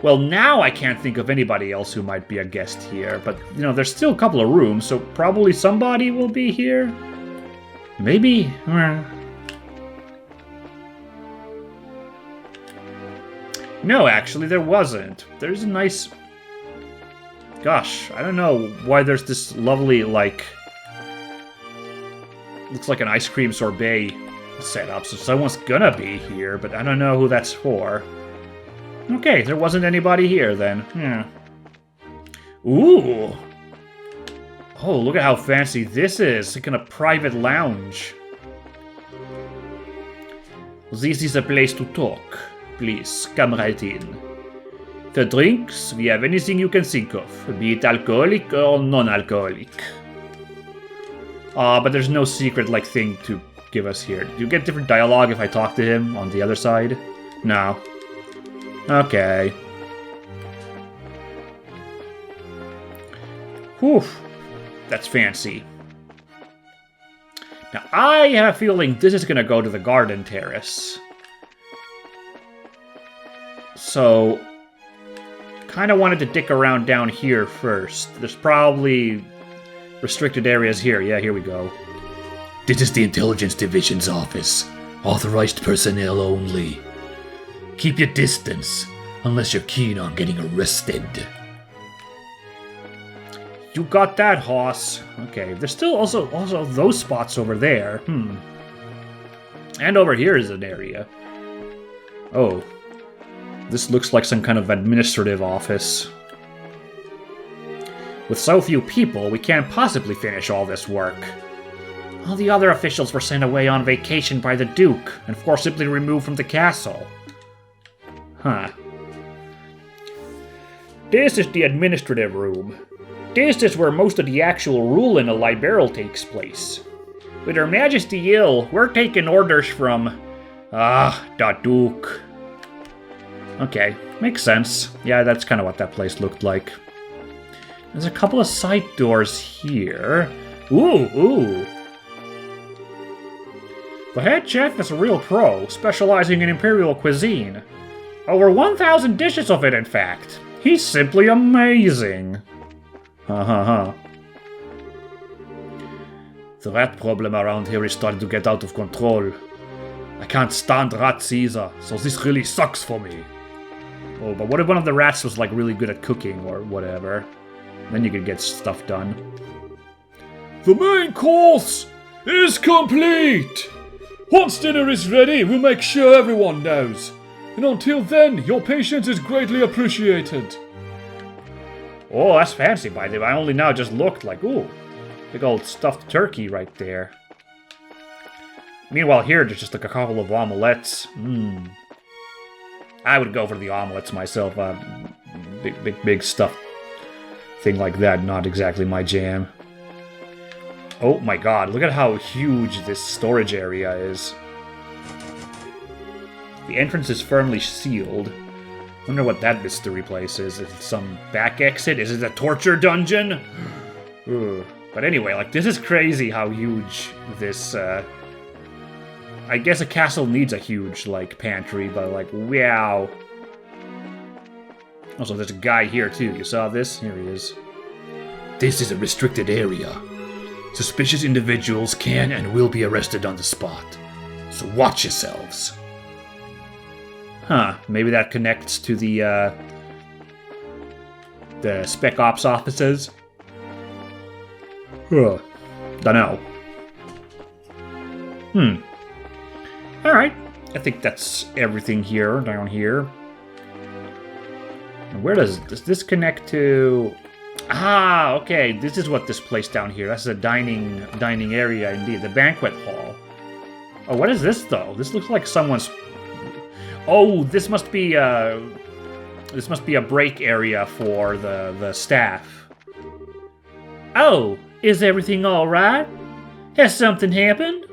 Well, now I can't think of anybody else who might be a guest here, but, you know, there's still a couple of rooms, so probably somebody will be here? Maybe? No, actually, there wasn't. There's a nice... Gosh, I don't know why there's this lovely, like... Looks like an ice cream sorbet setup, so someone's gonna be here, but I don't know who that's for. Okay, there wasn't anybody here then. Yeah. Ooh! Oh, look at how fancy this is. Like in a private lounge. This is a place to talk. Please, come right in. For drinks, we have anything you can think of, be it alcoholic or non-alcoholic. But there's no secret, like, thing to give us here. Do you get different dialogue if I talk to him on the other side? No. Okay. Whew. That's fancy. Now, I have a feeling this is gonna go to the garden terrace. So, kind of wanted to dick around down here first. There's probably restricted areas here. Yeah, here we go. This is the Intelligence Division's office. Authorized personnel only. Keep your distance, unless you're keen on getting arrested. You got that, Hoss. Okay, there's still also those spots over there. And over here is an area. Oh. This looks like some kind of administrative office. With so few people, we can't possibly finish all this work. All the other officials were sent away on vacation by the Duke, and forcibly removed from the castle. Huh. This is the administrative room. This is where most of the actual ruling of Liberal takes place. With Her Majesty ill, we're taking orders from... the Duke. Okay, makes sense. Yeah, that's kind of what that place looked like. There's a couple of side doors here. Ooh. The head chef is a real pro, specializing in imperial cuisine. Over 1,000 dishes of it, in fact. He's simply amazing. The rat problem around here is starting to get out of control. I can't stand rats either, so this really sucks for me. Oh, but what if one of the rats was like really good at cooking or whatever? Then you could get stuff done. The main course is complete! Once dinner is ready, we'll make sure everyone knows. And until then, your patience is greatly appreciated. Oh, that's fancy, by the way. I only now just looked like, ooh, big old stuffed turkey right there. Meanwhile, here, there's just like a couple of omelettes. I would go for the omelettes myself. Big stuffed thing like that, not exactly my jam. Oh my god, look at how huge this storage area is. The entrance is firmly sealed. Wonder what that mystery place is. Is it some back exit? Is it a torture dungeon? Ugh. But anyway, like, this is crazy how huge this, I guess a castle needs a huge, like, pantry, but, like, wow. Also, there's a guy here, too. You saw this? Here he is. This is a restricted area. Suspicious individuals can and will be arrested on the spot. So watch yourselves. Huh, maybe that connects to the Spec Ops offices? Dunno. Alright, I think that's everything here, down here. And where does this connect to... Ah, okay, this is what this place down here, that's a dining area indeed, the banquet hall. Oh, what is this though? This looks like someone's... Oh, this must be a break area for the staff. Oh, is everything all right? Has something happened?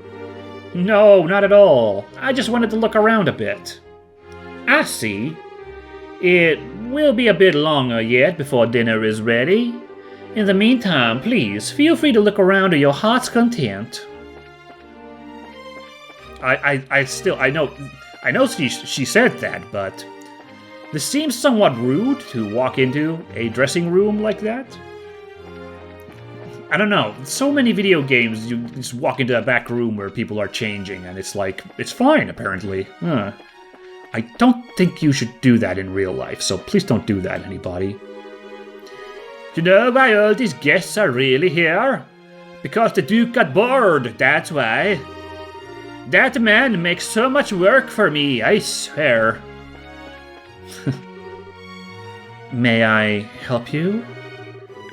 No, not at all. I just wanted to look around a bit. I see. It will be a bit longer yet before dinner is ready. In the meantime, please, feel free to look around to your heart's content. I know she said that, but This seems somewhat rude to walk into a dressing room like that. I don't know. So many video games, you just walk into a back room where people are changing, and it's like, it's fine, apparently. I don't think you should do that in real life, so please don't do that, anybody. You know why all these guests are really here? Because the Duke got bored, that's why. That man makes so much work for me, I swear. May I help you?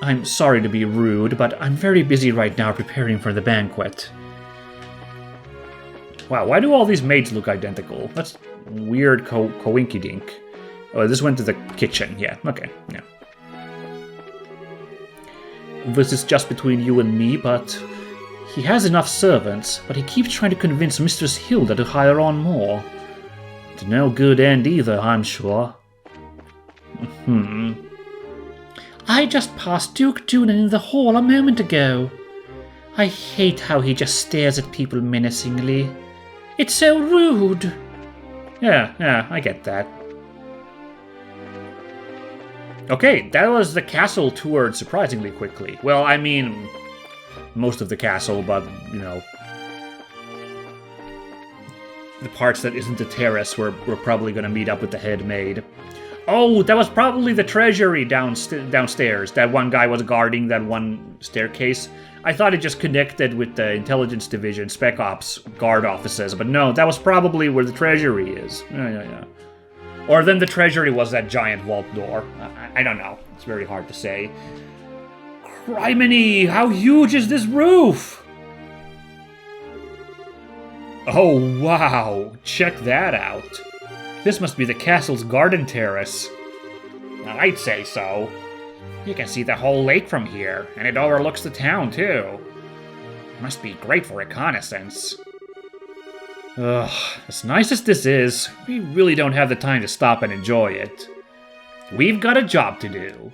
I'm sorry to be rude, but I'm very busy right now preparing for the banquet. Wow, why do all these maids look identical? That's weird coinky-dink. Oh, this went to the kitchen. Yeah, okay, yeah. This is just between you and me, but he has enough servants, but he keeps trying to convince Mistress Hilda to hire on more. To no good end either, I'm sure. I just passed Duke Junan in the hall a moment ago. I hate how he just stares at people menacingly. It's so rude. Yeah, I get that. Okay, that was the castle toured surprisingly quickly. Well, I mean, most of the castle, but, you know, the parts that isn't the terrace, we're probably going to meet up with the head maid. Oh, that was probably the treasury downstairs. That one guy was guarding that one staircase. I thought it just connected with the intelligence division, spec ops, guard offices, but no, that was probably where the treasury is. Yeah. Or then the treasury was that giant vault door. I don't know. It's very hard to say. Criminy, how huge is this roof? Oh, wow. Check that out. This must be the castle's garden terrace. I'd say so. You can see the whole lake from here, and it overlooks the town, too. Must be great for reconnaissance. Ugh, as nice as this is, we really don't have the time to stop and enjoy it. We've got a job to do.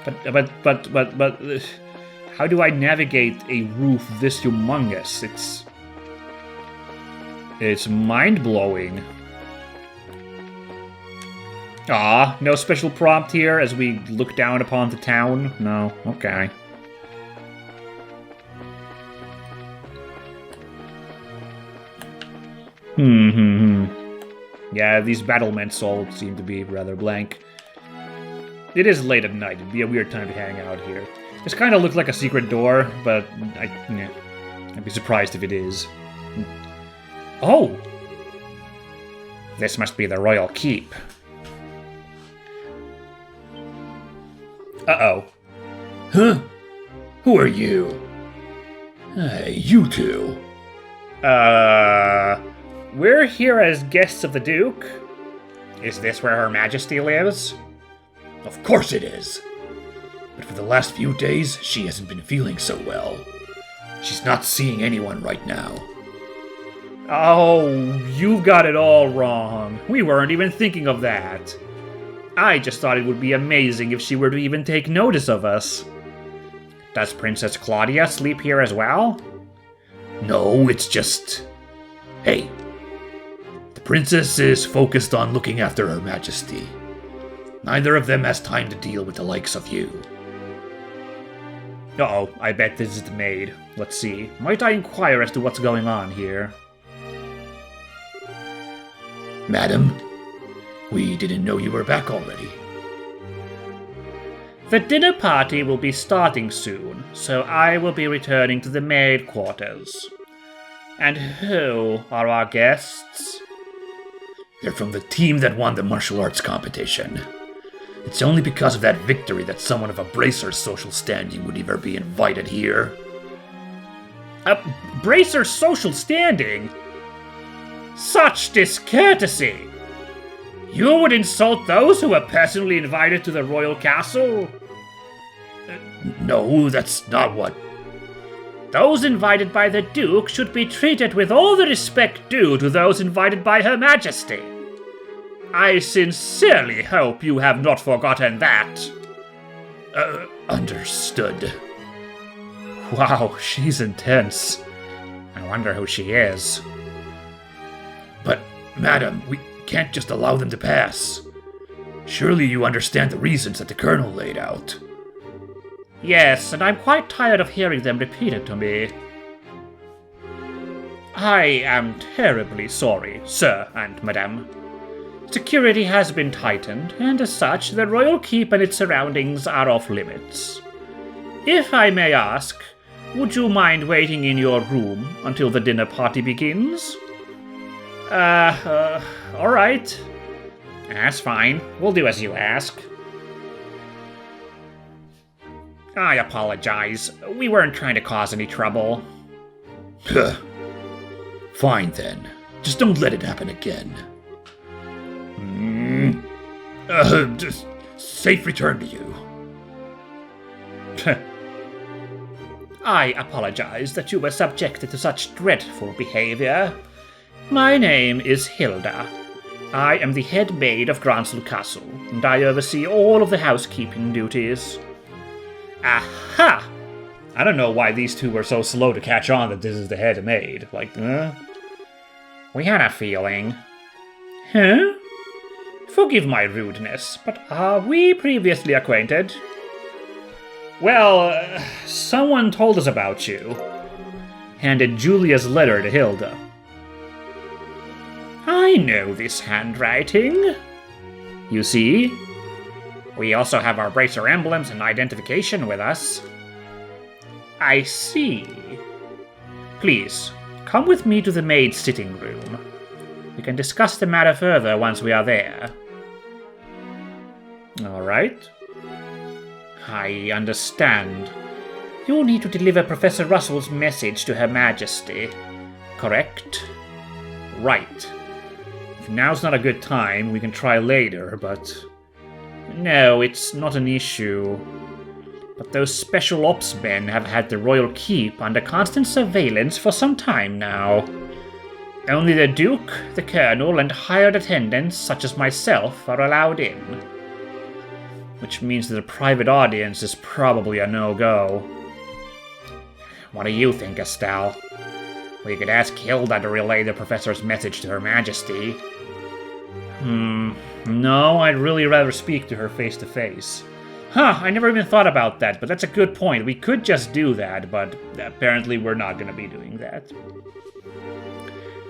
But, how do I navigate a roof this humongous? It's mind-blowing. Ah, no special prompt here as we look down upon the town? No, okay. Yeah, these battlements all seem to be rather blank. It is late at night. It'd be a weird time to hang out here. This kind of looks like a secret door, but I'd be surprised if it is. Oh! This must be the royal keep. Uh-oh. Huh? Who are you? Hey, you two. We're here as guests of the Duke. Is this where Her Majesty lives? Of course it is. But for the last few days, she hasn't been feeling so well. She's not seeing anyone right now. Oh, you've got it all wrong. We weren't even thinking of that. I just thought it would be amazing if she were to even take notice of us. Does Princess Claudia sleep here as well? No, it's just... Hey, the princess is focused on looking after Her Majesty. Neither of them has time to deal with the likes of you. Uh-oh, I bet this is the maid. Let's see. Might I inquire as to what's going on here? Madam, we didn't know you were back already. The dinner party will be starting soon, so I will be returning to the maid quarters. And who are our guests? They're from the team that won the martial arts competition. It's only because of that victory that someone of a bracer's social standing would ever be invited here. A bracer's social standing? Such discourtesy! You would insult those who were personally invited to the royal castle? No, that's not what... Those invited by the Duke should be treated with all the respect due to those invited by Her Majesty. I sincerely hope you have not forgotten that. Understood. Wow, she's intense. I wonder who she is. But, madam, can't just allow them to pass. Surely you understand the reasons that the Colonel laid out. Yes, and I'm quite tired of hearing them repeated to me. I am terribly sorry, sir and madame. Security has been tightened, and as such, the royal keep and its surroundings are off limits. If I may ask, would you mind waiting in your room until the dinner party begins? Alright. That's fine. We'll do as you ask. I apologize. We weren't trying to cause any trouble. Fine then. Just don't let it happen again. Just safe return to you. I apologize that you were subjected to such dreadful behavior. My name is Hilda. I am the head maid of Gransel Castle, and I oversee all of the housekeeping duties. Aha! I don't know why these two were so slow to catch on that this is the head maid. We had a feeling. Huh? Forgive my rudeness, but are we previously acquainted? Well, someone told us about you. Handed Julia's letter to Hilda. I know this handwriting. You see? We also have our bracer emblems and identification with us. I see. Please, come with me to the maid's sitting room. We can discuss the matter further once we are there. All right. I understand. You need to deliver Professor Russell's message to Her Majesty, correct? Right. If now's not a good time, we can try later, but... No, it's not an issue. But those special ops men have had the royal keep under constant surveillance for some time now. Only the Duke, the Colonel, and hired attendants such as myself are allowed in. Which means that a private audience is probably a no-go. What do you think, Estelle? We could ask Hilda to relay the Professor's message to Her Majesty. No, I'd really rather speak to her face-to-face. I never even thought about that, but that's a good point. We could just do that, but apparently we're not going to be doing that.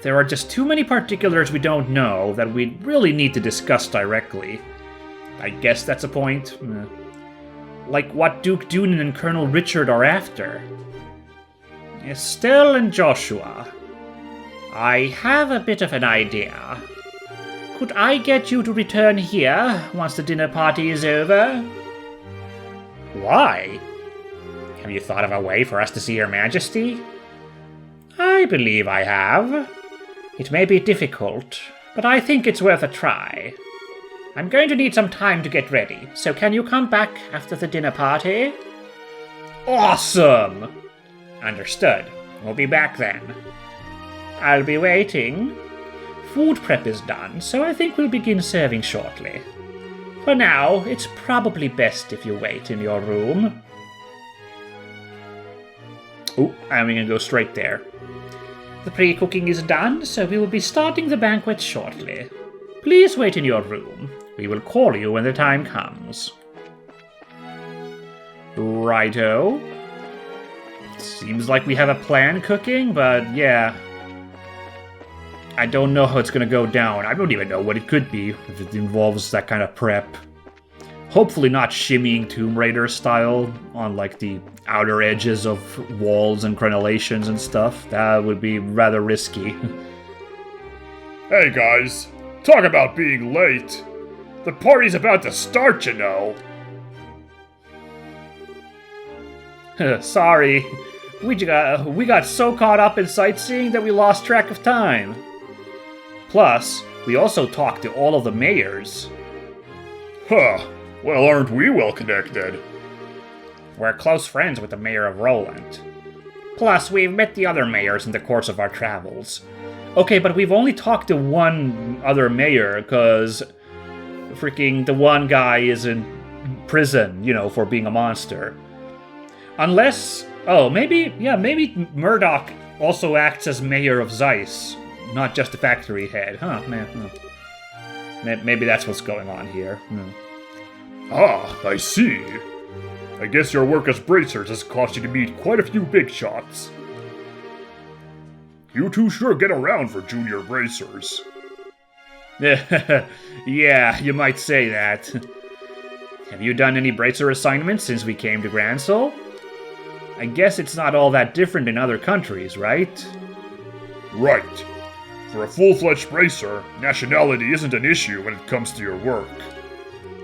There are just too many particulars we don't know that we really need to discuss directly. I guess that's a point. Like what Duke Dunan and Colonel Richard are after. Estelle and Joshua. I have a bit of an idea. Could I get you to return here once the dinner party is over? Why? Have you thought of a way for us to see Her Majesty? I believe I have. It may be difficult, but I think it's worth a try. I'm going to need some time to get ready, so can you come back after the dinner party? Awesome! Understood. We'll be back then. I'll be waiting. Food prep is done, so I think we'll begin serving shortly. For now, it's probably best if you wait in your room. Oh, I'm gonna go straight there. The pre-cooking is done, so we will be starting the banquet shortly. Please wait in your room. We will call you when the time comes. Righto. Seems like we have a plan cooking, but yeah. I don't know how it's gonna go down. I don't even know what it could be if it involves that kind of prep. Hopefully not shimmying Tomb Raider style on like the outer edges of walls and crenellations and stuff. That would be rather risky. Hey guys, talk about being late. The party's about to start, you know. Sorry. We got so caught up in sightseeing that we lost track of time. Plus, we also talked to all of the mayors. Huh. Well, aren't we well connected? We're close friends with the mayor of Roland. Plus, we've met the other mayors in the course of our travels. Okay, but we've only talked to one other mayor, because freaking the one guy is in prison, you know, for being a monster. Unless... Oh, maybe Murdoch also acts as mayor of Zeiss, not just the factory head. Huh, man. Maybe that's what's going on here. Ah, I see. I guess your work as bracers has caused you to meet quite a few big shots. You two sure get around for junior bracers. Yeah, you might say that. Have you done any bracer assignments since we came to Gransel? I guess it's not all that different in other countries, right? Right. For a full-fledged bracer, nationality isn't an issue when it comes to your work.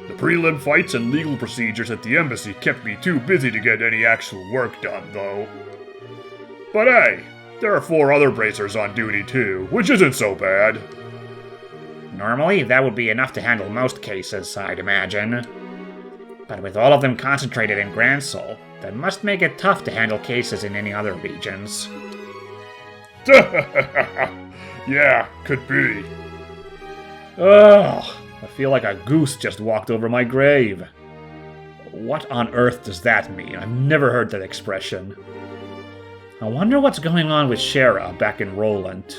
The prelim fights and legal procedures at the embassy kept me too busy to get any actual work done, though. But hey, there are 4 other bracers on duty too, which isn't so bad. Normally, that would be enough to handle most cases, I'd imagine. But with all of them concentrated in Gransel, that must make it tough to handle cases in any other regions. Yeah, could be. Ugh, I feel like a goose just walked over my grave. What on earth does that mean? I've never heard that expression. I wonder what's going on with Shara back in Roland.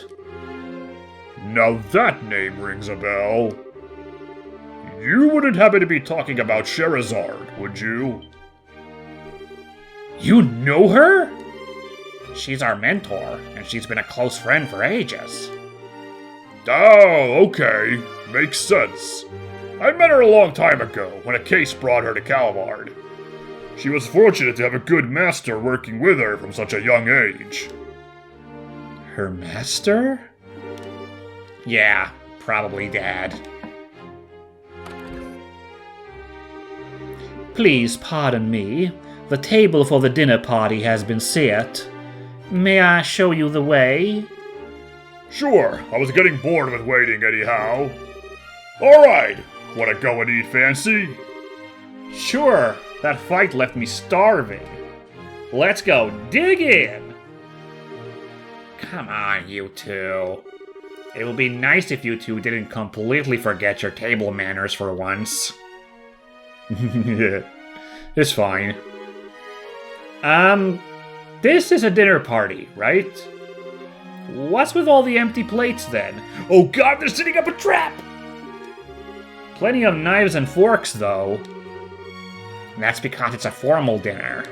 Now that name rings a bell. You wouldn't happen to be talking about Sherazard, would you? You know her? She's our mentor, and she's been a close friend for ages. Oh, okay. Makes sense. I met her a long time ago, when a case brought her to Calvard. She was fortunate to have a good master working with her from such a young age. Her master? Yeah, probably Dad. Please pardon me. The table for the dinner party has been set. May I show you the way? Sure, I was getting bored with waiting anyhow. Alright, wanna go and eat fancy? Sure, that fight left me starving. Let's go dig in! Come on, you two. It would be nice if you two didn't completely forget your table manners for once. It's fine. This is a dinner party, right? What's with all the empty plates then? Oh god, they're setting up a trap! Plenty of knives and forks, though. That's because it's a formal dinner.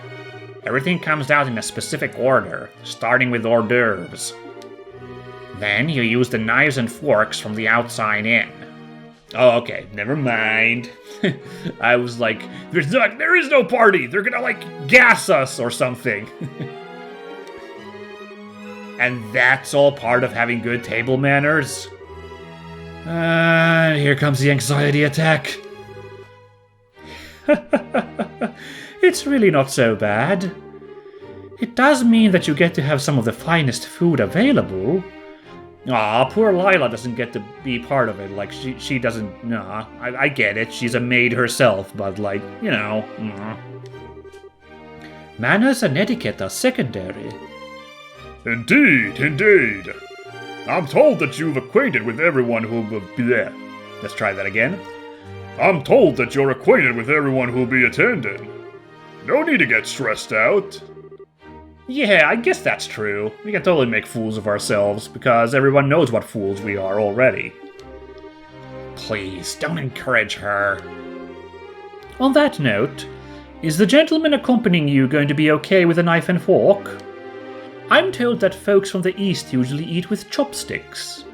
Everything comes out in a specific order, starting with hors d'oeuvres. Then you use the knives and forks from the outside in. Oh, okay, never mind. I was like, there is no party! They're gonna, like, gas us or something. And that's all part of having good table manners? Here comes the anxiety attack. It's really not so bad. It does mean that you get to have some of the finest food available. Aw, poor Lila doesn't get to be part of it. Like, she doesn't... Nah, I get it. She's a maid herself, but, like, you know... Manners and etiquette are secondary. Indeed, indeed. I'm told that you've acquainted with everyone who will be there. Let's try that again. I'm told that you're acquainted with everyone who'll be attending. No need to get stressed out. Yeah, I guess that's true. We can totally make fools of ourselves, because everyone knows what fools we are already. Please, don't encourage her. On that note, is the gentleman accompanying you going to be okay with a knife and fork? I'm told that folks from the East usually eat with chopsticks.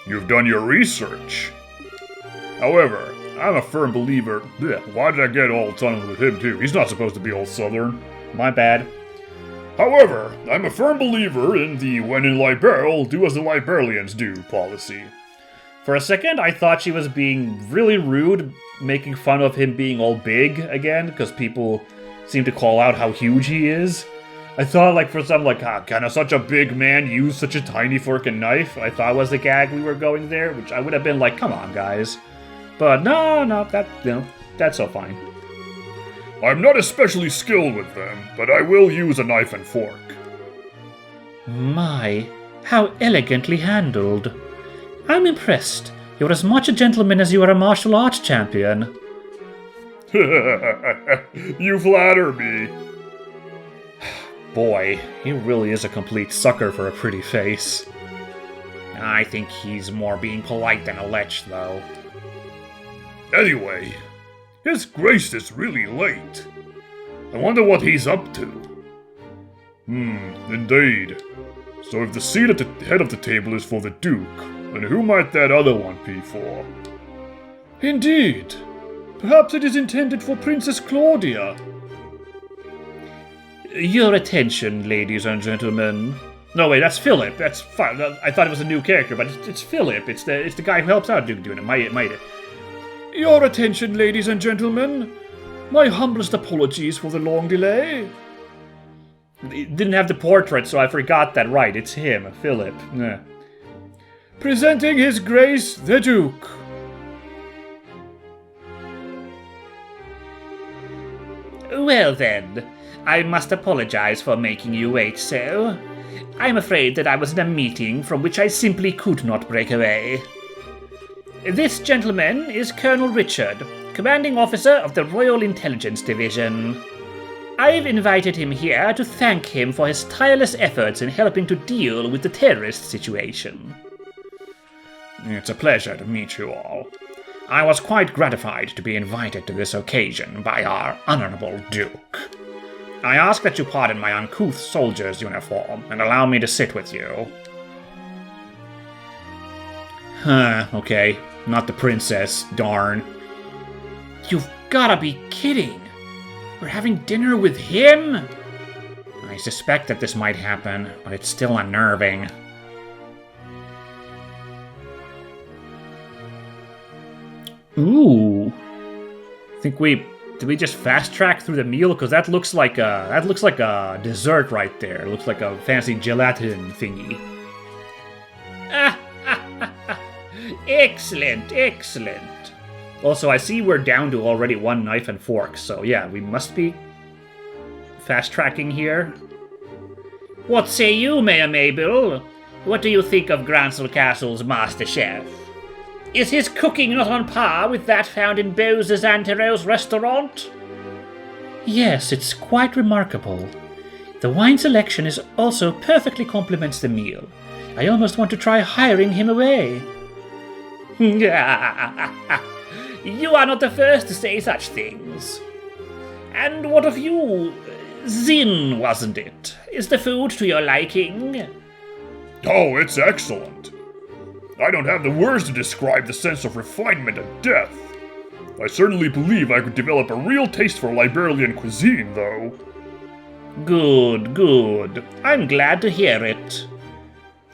You've done your research. However, I'm a firm believer... Why did I get all tunneled with him too? He's not supposed to be all Southern. My bad. However, I'm a firm believer in the when in Liberal, do as the Liberalians do policy. For a second, I thought she was being really rude, making fun of him being all big again, because people seem to call out how huge he is. I thought, like, for some, like, can such a big man use such a tiny fork and knife? I thought was the gag we were going there, which I would have been like, come on, guys. But no, that's all fine. I'm not especially skilled with them, but I will use a knife and fork. My, how elegantly handled. I'm impressed. You're as much a gentleman as you are a martial arts champion. You flatter me. Boy, he really is a complete sucker for a pretty face. I think he's more being polite than a lech, though. Anyway, His Grace is really late. I wonder what he's up to. Indeed. So if the seat at the head of the table is for the Duke, then who might that other one be for? Indeed. Perhaps it is intended for Princess Claudia. Your attention, ladies and gentlemen. No, wait, that's Philip. That's fine. I thought it was a new character, but it's Philip. It's the guy who helps out Duke doing it. Might it? Your attention, ladies and gentlemen. My humblest apologies for the long delay. It didn't have the portrait, so I forgot that. Right, it's him, Philip. Yeah. Presenting His Grace the Duke. Well then, I must apologize for making you wait so. I'm afraid that I was in a meeting from which I simply could not break away. This gentleman is Colonel Richard, commanding officer of the Royal Intelligence Division. I've invited him here to thank him for his tireless efforts in helping to deal with the terrorist situation. It's a pleasure to meet you all. I was quite gratified to be invited to this occasion by our honorable Duke. I ask that you pardon my uncouth soldier's uniform and allow me to sit with you. Okay. Not the princess, darn. You've gotta be kidding! We're having dinner with him? I suspect that this might happen, but it's still unnerving. Ooh. Did we just fast track through the meal? Because that looks like a dessert right there. It looks like a fancy gelatin thingy. Excellent, excellent. Also, I see we're down to already 1 knife and fork, so yeah, we must be fast tracking here. What say you, Mayor Mabel? What do you think of Grancel Castle's master chef? Is his cooking not on par with that found in Bowser's Antero's restaurant? Yes, it's quite remarkable. The wine selection is also perfectly complements the meal. I almost want to try hiring him away. You are not the first to say such things. And what of you? Zin, wasn't it? Is the food to your liking? Oh, it's excellent. I don't have the words to describe the sense of refinement and depth. I certainly believe I could develop a real taste for Liberalian cuisine, though. Good, good. I'm glad to hear it.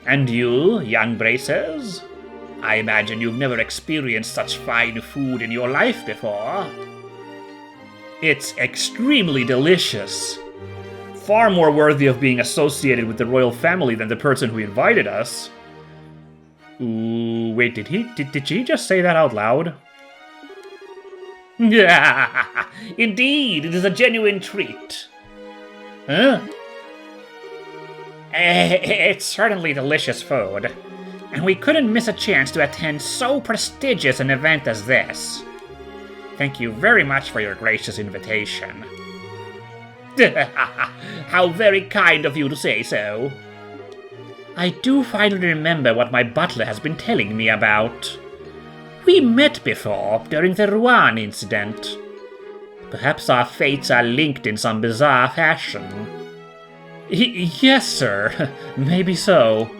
And you, young bracers? I imagine you've never experienced such fine food in your life before. It's extremely delicious. Far more worthy of being associated with the royal family than the person who invited us. Ooh, wait, did she just say that out loud? Indeed, it is a genuine treat. Huh? It's certainly delicious food, and we couldn't miss a chance to attend so prestigious an event as this. Thank you very much for your gracious invitation. How very kind of you to say so. I do finally remember what my butler has been telling me about. We met before, during the Rouen incident. Perhaps our fates are linked in some bizarre fashion. Yes, sir. Maybe so.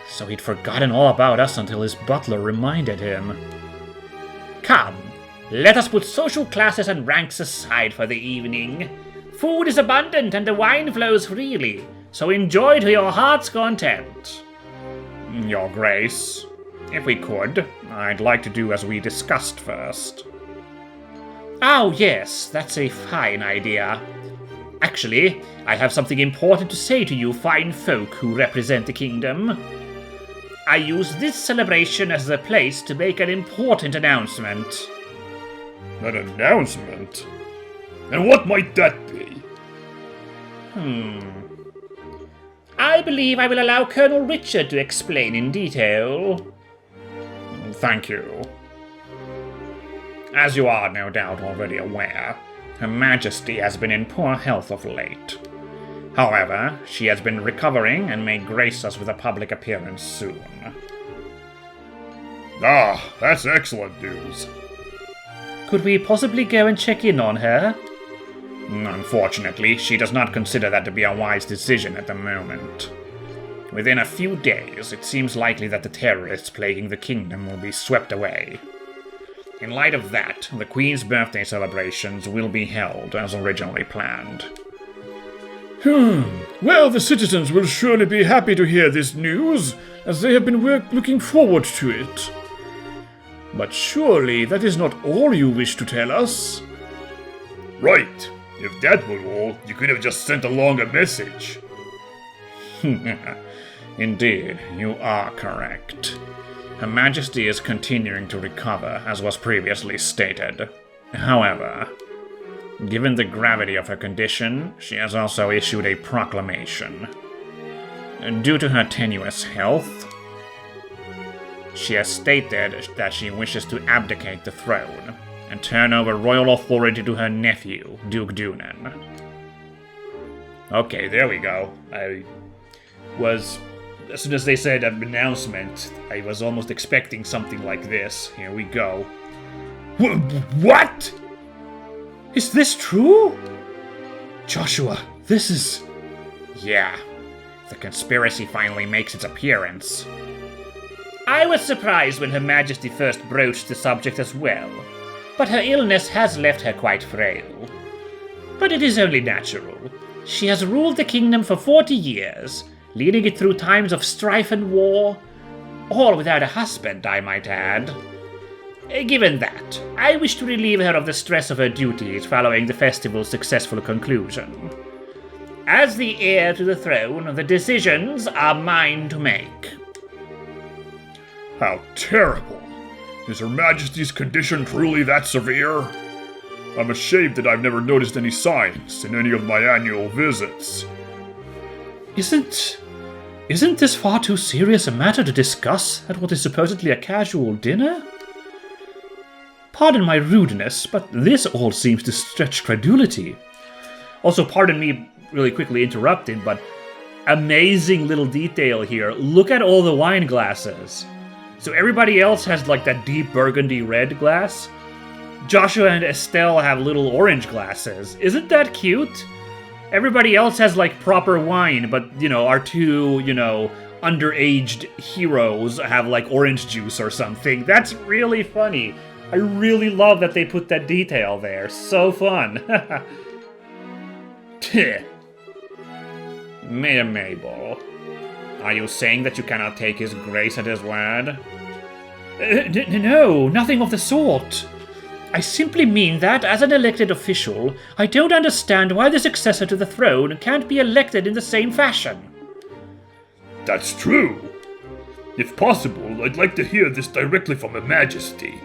So he'd forgotten all about us until his butler reminded him. Come, let us put social classes and ranks aside for the evening. Food is abundant and the wine flows freely, so enjoy to your heart's content. Your Grace, if we could, I'd like to do as we discussed first. Oh yes, that's a fine idea. Actually, I have something important to say to you fine folk who represent the kingdom. I use this celebration as a place to make an important announcement. An announcement? And what might that be? I believe I will allow Colonel Richard to explain in detail. Thank you. As you are no doubt already aware, Her Majesty has been in poor health of late. However, she has been recovering and may grace us with a public appearance soon. Ah, that's excellent news. Could we possibly go and check in on her? Unfortunately, she does not consider that to be a wise decision at the moment. Within a few days, it seems likely that the terrorists plaguing the kingdom will be swept away. In light of that, the Queen's birthday celebrations will be held as originally planned. Well, the citizens will surely be happy to hear this news, as they have been looking forward to it. But surely that is not all you wish to tell us? Right. If that were all, you could have just sent along a message. Indeed, you are correct. Her Majesty is continuing to recover, as was previously stated. However, given the gravity of her condition, she has also issued a proclamation. Due to her tenuous health, she has stated that she wishes to abdicate the throne and turn over royal authority to her nephew, Duke Dunan. Okay, there we go. As soon as they said an announcement, I was almost expecting something like this. Here we go. What? Is this true? Joshua, this is... Yeah, the conspiracy finally makes its appearance. I was surprised when Her Majesty first broached the subject as well, but her illness has left her quite frail. But it is only natural. She has ruled the kingdom for 40 years, leading it through times of strife and war, all without a husband, I might add. Given that, I wish to relieve her of the stress of her duties following the festival's successful conclusion. As the heir to the throne, the decisions are mine to make. How terrible! Is Her Majesty's condition truly that severe? I'm ashamed that I've never noticed any signs in any of my annual visits. Isn't this far too serious a matter to discuss at what is supposedly a casual dinner? Pardon my rudeness, but this all seems to stretch credulity. Also, pardon me really quickly interrupting, but amazing little detail here. Look at all the wine glasses. So everybody else has like that deep burgundy red glass. Joshua and Estelle have little orange glasses. Isn't that cute? Everybody else has like proper wine, but our two, underaged heroes have like orange juice or something. That's really funny. I really love that they put that detail there. So fun. Mayor Mabel, are you saying that you cannot take his grace at his word? No, nothing of the sort. I simply mean that, as an elected official, I don't understand why the successor to the throne can't be elected in the same fashion. That's true. If possible, I'd like to hear this directly from Her Majesty.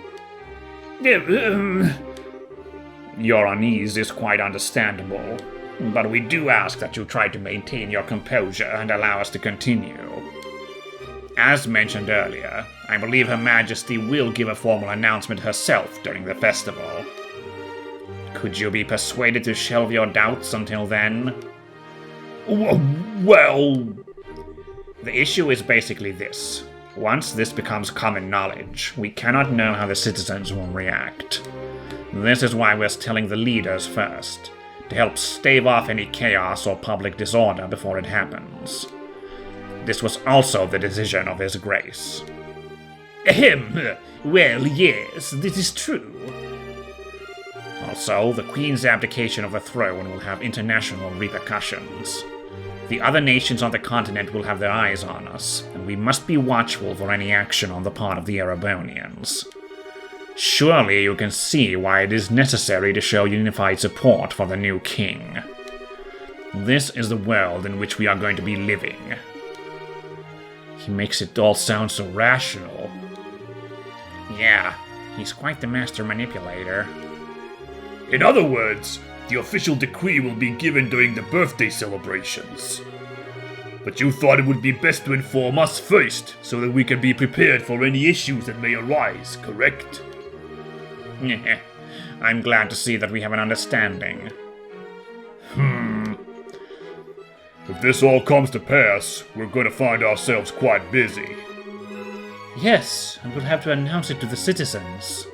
Your unease is quite understandable, but we do ask that you try to maintain your composure and allow us to continue. As mentioned earlier, I believe Her Majesty will give a formal announcement herself during the festival. Could you be persuaded to shelve your doubts until then? Well... The issue is basically this. Once this becomes common knowledge, we cannot know how the citizens will react. This is why we're telling the leaders first, to help stave off any chaos or public disorder before it happens. This was also the decision of His Grace. Well, yes, this is true. Also, the Queen's abdication of the throne will have international repercussions. The other nations on the continent will have their eyes on us, and we must be watchful for any action on the part of the Erebonians. Surely you can see why it is necessary to show unified support for the new king. This is the world in which we are going to be living. He makes it all sound so rational. Yeah, he's quite the master manipulator. In other words, the official decree will be given during the birthday celebrations. But you thought it would be best to inform us first, so that we can be prepared for any issues that may arise, correct? I'm glad to see that we have an understanding. If this all comes to pass, we're gonna find ourselves quite busy. Yes, and we'll have to announce it to the citizens.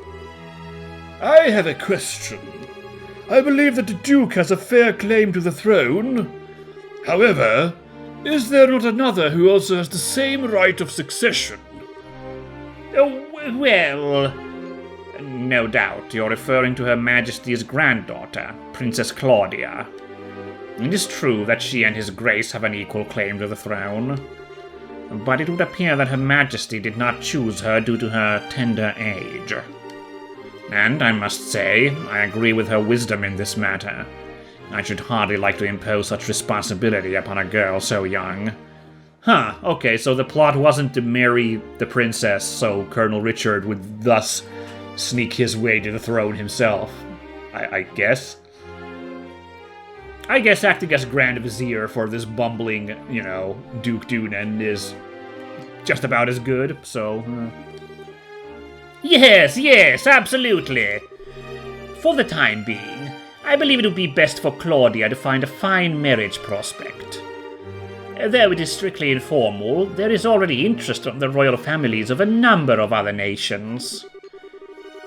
I have a question. I believe that the Duke has a fair claim to the throne. However, is there not another who also has the same right of succession? Oh, well, no doubt you're referring to Her Majesty's granddaughter, Princess Claudia. It is true that she and His Grace have an equal claim to the throne, but it would appear that Her Majesty did not choose her due to her tender age. And I must say, I agree with her wisdom in this matter. I should hardly like to impose such responsibility upon a girl so young. Huh, okay, so the plot wasn't to marry the princess so Colonel Richard would thus sneak his way to the throne himself. I guess. I guess acting as Grand Vizier for this bumbling, Duke Dunan is just about as good, so... Yes, absolutely. For the time being, I believe it would be best for Claudia to find a fine marriage prospect. Though it is strictly informal, there is already interest from the royal families of a number of other nations.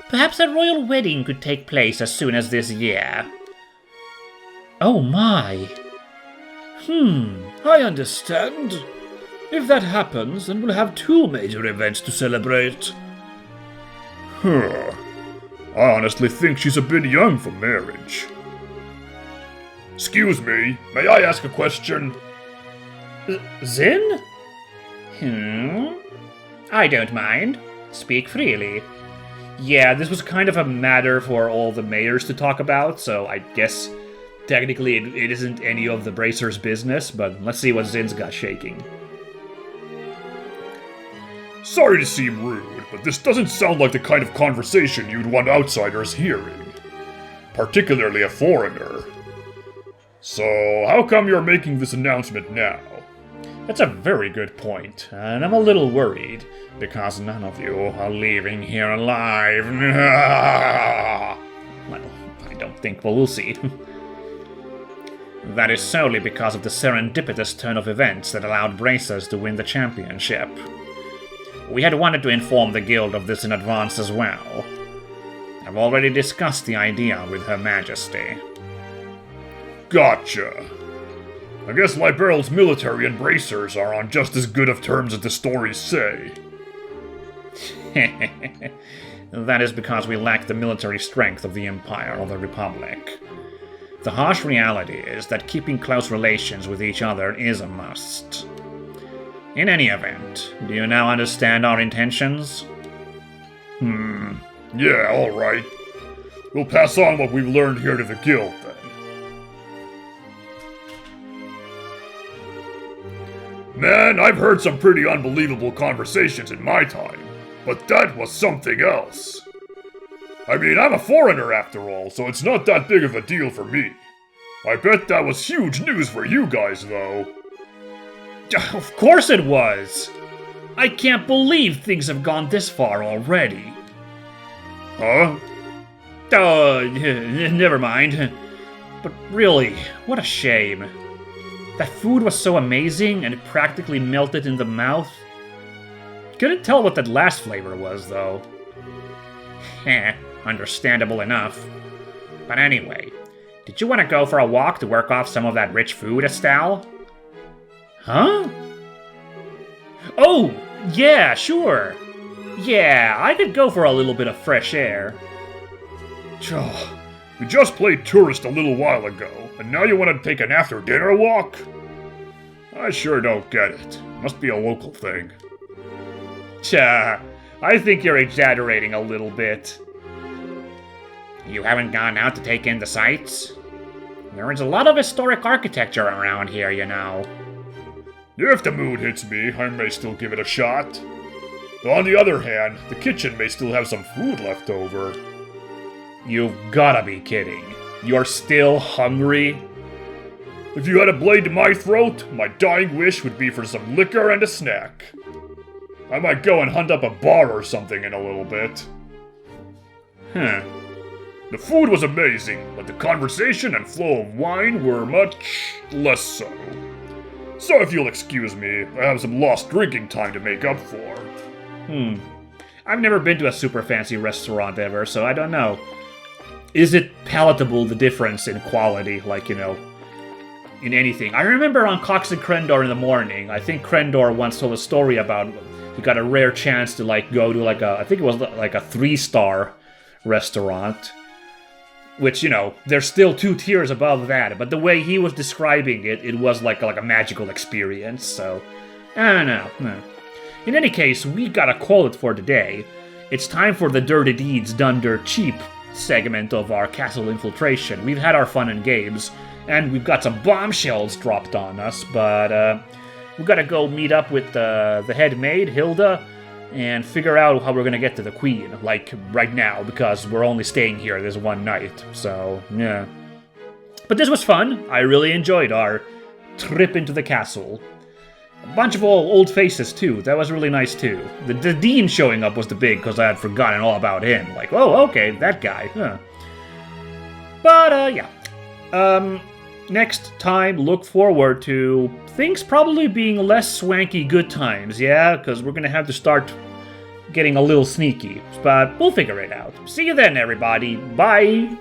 Perhaps a royal wedding could take place as soon as this year. Oh my. I understand. If that happens, then we'll have two major events to celebrate. I honestly think she's a bit young for marriage. Excuse me, may I ask a question? Zin? I don't mind. Speak freely. Yeah, this was kind of a matter for all the mayors to talk about, so I guess technically it isn't any of the Bracers' business, but let's see what Zin's got shaking. Sorry to seem rude, but this doesn't sound like the kind of conversation you'd want outsiders hearing. Particularly a foreigner. So, how come you're making this announcement now? That's a very good point, and I'm a little worried, because none of you are leaving here alive. Well, I don't think we'll see. That is solely because of the serendipitous turn of events that allowed Bracers to win the championship. We had wanted to inform the guild of this in advance as well. I've already discussed the idea with Her Majesty. Gotcha. I guess Liberal's military and Bracers are on just as good of terms as the stories say. That is because we lack the military strength of the Empire or the Republic. The harsh reality is that keeping close relations with each other is a must. In any event, do you now understand our intentions? Yeah, alright. We'll pass on what we've learned here to the guild, then. Man, I've heard some pretty unbelievable conversations in my time, but that was something else. I mean, I'm a foreigner after all, so it's not that big of a deal for me. I bet that was huge news for you guys, though. Of course it was! I can't believe things have gone this far already. Huh? Never mind. But really, what a shame. That food was so amazing, and it practically melted in the mouth. Couldn't tell what that last flavor was, though. Understandable enough. But anyway, did you want to go for a walk to work off some of that rich food, Estelle? Huh? Oh, yeah, sure. Yeah, I could go for a little bit of fresh air. We just played tourist a little while ago, and now you want to take an after-dinner walk? I sure don't get it. Must be a local thing. I think you're exaggerating a little bit. You haven't gone out to take in the sights? There is a lot of historic architecture around here, you know. If the mood hits me, I may still give it a shot. Though on the other hand, the kitchen may still have some food left over. You've gotta be kidding. You're still hungry? If you had a blade to my throat, my dying wish would be for some liquor and a snack. I might go and hunt up a bar or something in a little bit. The food was amazing, but the conversation and flow of wine were much less so. So if you'll excuse me, I have some lost drinking time to make up for. I've never been to a super fancy restaurant ever, so I don't know. Is it palatable, the difference in quality, like, you know, in anything? I remember on Cox and Krendor in the morning, I think Krendor once told a story about he got a rare chance to, like, go to, like, I think it was, like, a 3-star restaurant. Which, you know, there's still 2 tiers above that, but the way he was describing it, it was like a magical experience, so... I don't know. No. In any case, we gotta call it for today. It's time for the Dirty Deeds Done Dirt Cheap segment of our castle infiltration. We've had our fun and games, and we've got some bombshells dropped on us, but we gotta go meet up with the head maid, Hilda, and figure out how we're gonna get to the Queen, like, right now, because we're only staying here this one night, so, yeah. But this was fun. I really enjoyed our trip into the castle. A bunch of old faces, too. That was really nice, too. The Dean showing up was the big, because I had forgotten all about him. Like, oh, okay, that guy, huh. But, yeah. Next time, look forward to things probably being less swanky good times, yeah? Because we're gonna have to start getting a little sneaky. But we'll figure it out. See you then, everybody. Bye!